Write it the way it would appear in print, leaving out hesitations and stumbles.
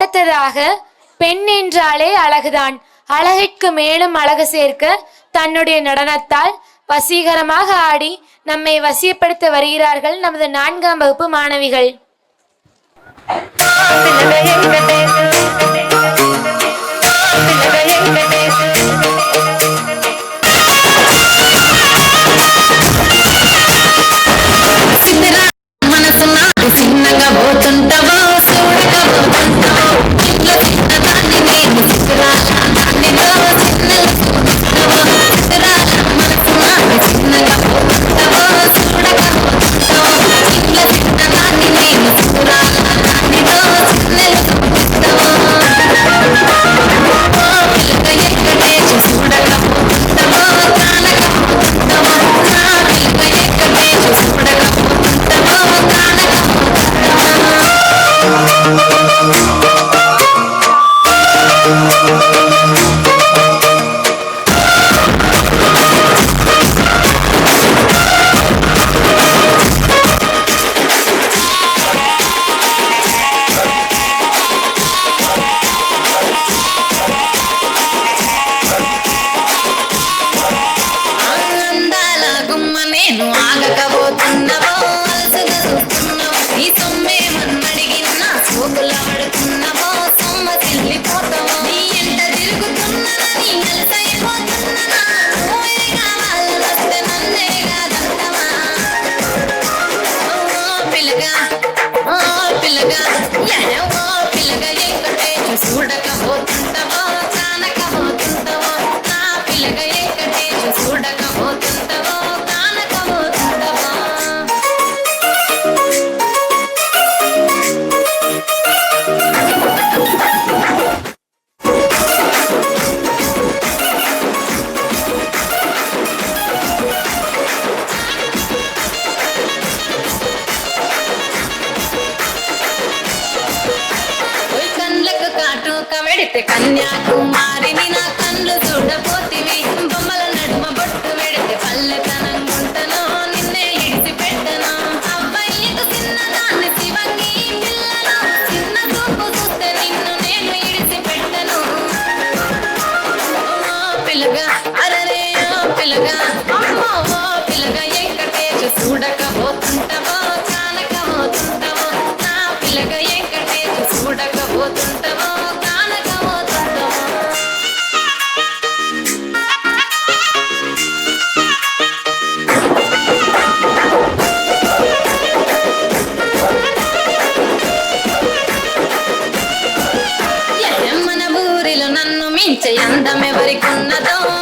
அடுத்ததாக பெண் என்றாலே அழகுதான். அழகிற்கு மேலும் அழகு சேர்க்க தன்னுடைய நடனத்தால் வசீகரமாக ஆடி நம்மை வசியப்படுத்த வருகிறார்கள் நமது 4ஆம் வகுப்பு மாணவிகள். కన్యాకుమారిని నా కళ్ళు చూడపోతివి బొమ్మల నడుమ బొట్టు పెడితే పల్లెతనంగుంటను నిన్నే ఇడిసి పెట్టను అబ్బాయికు చిన్నదాన్ని శివంగి పిల్లను చిన్న చూపు చూస్తే నిన్ను నేను ఇడిసి పెట్టను పిల్లగా అరరే పిల్లగా అమ్మో పిల్లగా వెంకటేశ చూడకపోతుంటావో కానకపోతుంటావో నా పిల్లగా వెంకటేశ చూడకపోతుంటావో అందమెవరికున్నదో